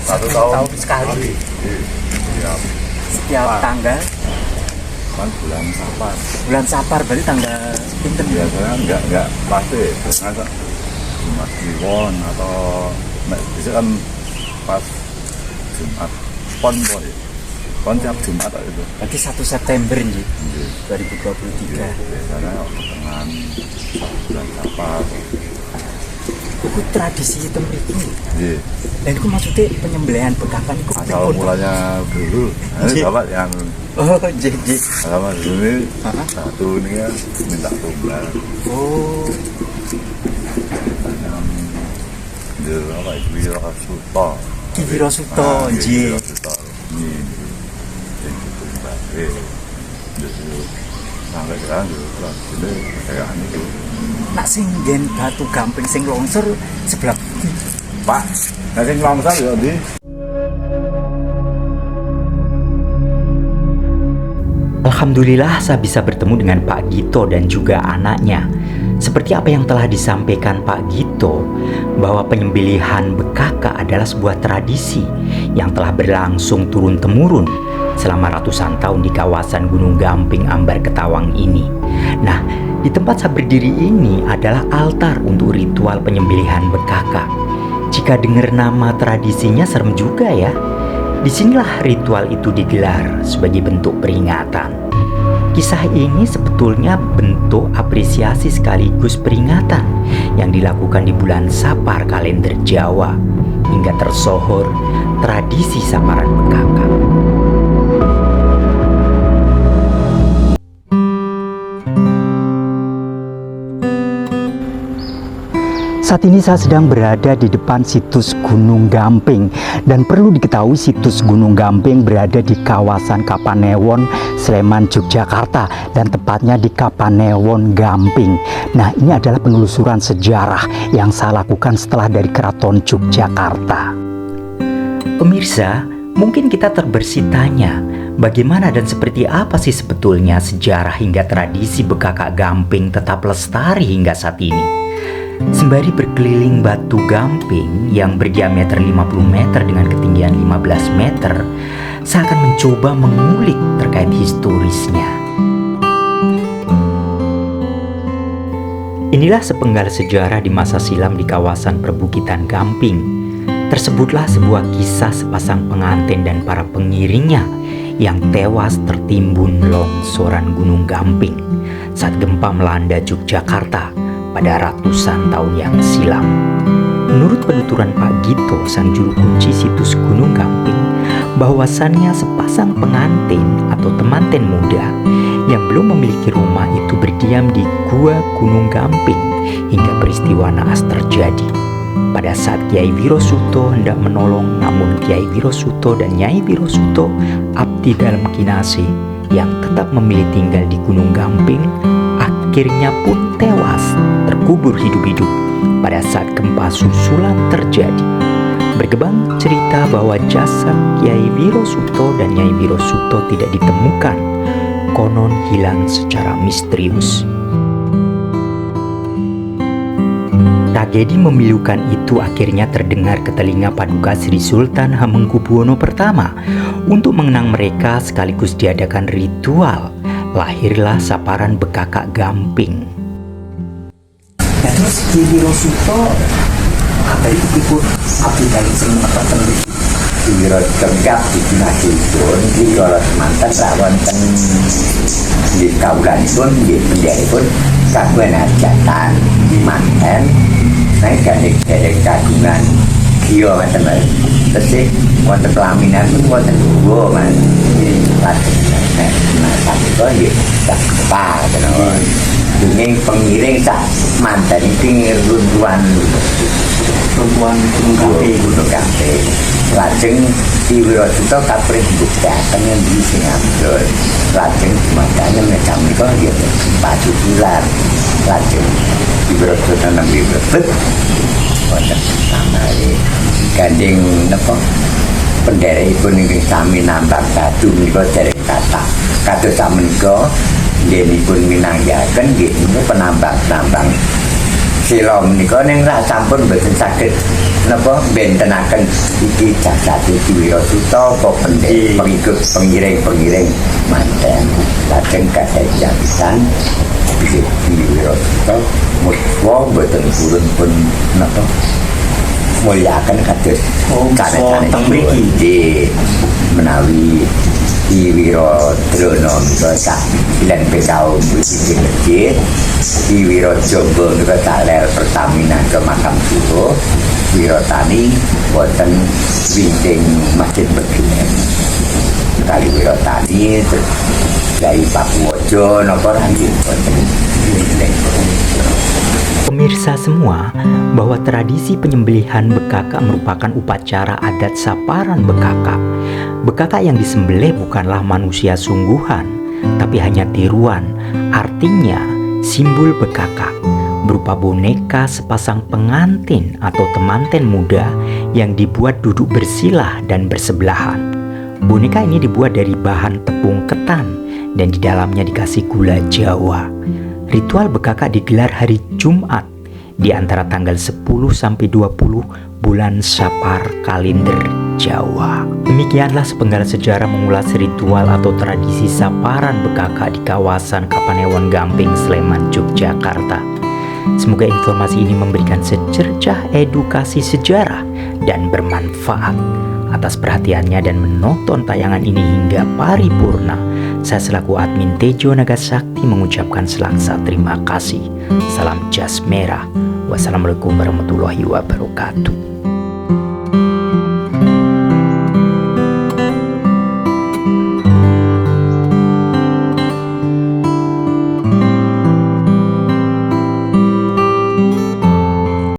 Satu tahun sekali. Iya. Setiap tanggal Kan bulan Sapar. bulan Sapar berarti tanggal pinten ya? Biasanya enggak pasti. Biasanya Jumat Kliwon atau bisa kan pas Jumat Pon boy. Pon tiap Jumat itu. Berarti 1 September nih Iya. 2023. Biasanya pertengahan bulan Sapar. Itu tradisi itu mriki. Iya. Dan itu maksudnya penyembelihan bekakan itu Asal mulanya dulu. Ini Iya. bapak yang Oh, jadi. sama dulu ini Hah? satu ini kan minta tumbal. Oh, Dia apa itu Wiro Suto. Ki Wiro Suto, nggih. Wiro Suto. Ini yang tumbal. Jadi sampai sekarang juga ini kayak ini. Nak sing nggen Batu Gamping sing longsor sebelah Pak, nanti longsor ya di. Alhamdulillah saya bisa bertemu dengan Pak Gito dan juga anaknya. Seperti apa yang telah disampaikan Pak Gito, bahwa penyembelihan bekaka adalah sebuah tradisi yang telah berlangsung turun-temurun selama ratusan tahun di kawasan Gunung Gamping, Ambar Ketawang ini. Nah, di tempat saya berdiri ini adalah altar untuk ritual penyembelihan bekaka. Jika dengar nama tradisinya serem juga ya. Disinilah ritual itu digelar sebagai bentuk peringatan. Kisah ini sebetulnya bentuk apresiasi sekaligus peringatan yang dilakukan di bulan Sapar kalender Jawa hingga tersohor tradisi saparan bekaka. Saat ini saya sedang berada di depan situs Gunung Gamping, dan perlu diketahui situs Gunung Gamping berada di kawasan Kapanewon, Sleman, Yogyakarta, dan tepatnya di Kapanewon Gamping. Nah, ini adalah penelusuran sejarah yang saya lakukan setelah dari Keraton Yogyakarta. Pemirsa, mungkin kita terbersih tanya, bagaimana dan seperti apa sih sebetulnya sejarah hingga tradisi bekaka Gamping tetap lestari hingga saat ini? Sembari berkeliling Batu Gamping yang berdiameter 50 meter dengan ketinggian 15 meter, saya akan mencoba mengulik terkait historisnya. Inilah sepenggal sejarah di masa silam di kawasan perbukitan Gamping. Tersebutlah sebuah kisah sepasang pengantin dan para pengiringnya yang tewas tertimbun longsoran Gunung Gamping saat gempa melanda Yogyakarta pada ratusan tahun yang silam. Menurut penuturan Pak Gito, sang juru kunci situs Gunung Gamping, bahwasannya sepasang pengantin atau temanten muda yang belum memiliki rumah itu berdiam di Gua Gunung Gamping hingga peristiwa naas terjadi. Pada saat Kiai Wiro Suto hendak menolong, namun Kiai Wiro Suto dan Nyai Wiro Suto, abdi dalam kinase yang tetap memilih tinggal di Gunung Gamping, akhirnya pun tewas terkubur hidup-hidup pada saat gempa susulan terjadi. Berkembang cerita bahwa jasad Kiai Wiro Suto dan Nyai Wiro Suto tidak ditemukan, konon hilang secara misterius. Tragedi memilukan itu akhirnya terdengar ke telinga Paduka Sri Sultan Hamengkubuwono I. Untuk mengenang mereka sekaligus diadakan ritual, lahirlah saparan bekaka Gamping. Nah, terus Ki Wiro Suto apa itu ikut abdi dalam sing mekaten Wiro Cengkap di Dinasipun di kalau semantan rawonten di kaulanipun di penjaripun kagungan hajatan manten naik gadek kagungan Gio macam terus wonten pelaminan pun wonten dua mas lajeng nah itu ya tak apa tenan dongeng pengiring sak manten iki runtuhan Gunung Gamping. Lajeng Ki Wiro Suto kaprih mbuktiaken yen di Singapura. Lajeng makanya mereka menika ya padu bulan. Lajeng Ki Wiro Suto nembe mlebet wonten tamale gandeng napa penderekipun ingkang sami nambang batu menika dereng kathah. Kados samenika nggih minangkaken nggih penambang-penambang sila menika ning rak sampun mboten saged napa bentenaken iki jasa Ki Wirasuta apa pengikut pengiring manten lajeng kasajasan Ki Wirasuta muswa mboten purun pun napa mulyaken kados muswa teng mriki menawi Ki Wiradrona menika sak lan bekau musik masjid Ki Wirajaba menika sak ler Pertamina ke Makam Suruh Wiratani boten wingking masjid Beginen kali Wiratani terus dari Pakuwojo napa lanjut boten wingking. Pemirsa semua, bahwa tradisi penyembelihan bekaka merupakan upacara adat Saparan Bekaka. Bekaka yang disembelih bukanlah manusia sungguhan, tapi hanya tiruan, artinya simbol bekaka, berupa boneka sepasang pengantin atau temanten muda yang dibuat duduk bersilah dan bersebelahan. Boneka ini dibuat dari bahan tepung ketan dan di dalamnya dikasih gula Jawa. Ritual bekaka digelar hari Jumat di antara tanggal 10 sampai 20 bulan Sapar kalender Jawa. Demikianlah sepenggal sejarah mengulas ritual atau tradisi Saparan Bekaka di kawasan Kapanewon Gamping, Sleman, Yogyakarta. Semoga informasi ini memberikan secercah edukasi sejarah dan bermanfaat. Atas perhatiannya dan menonton tayangan ini hingga paripurna, saya selaku admin Tejo Nagasakti mengucapkan selaksa terima kasih. Salam jas merah. Wassalamualaikum warahmatullahi wabarakatuh.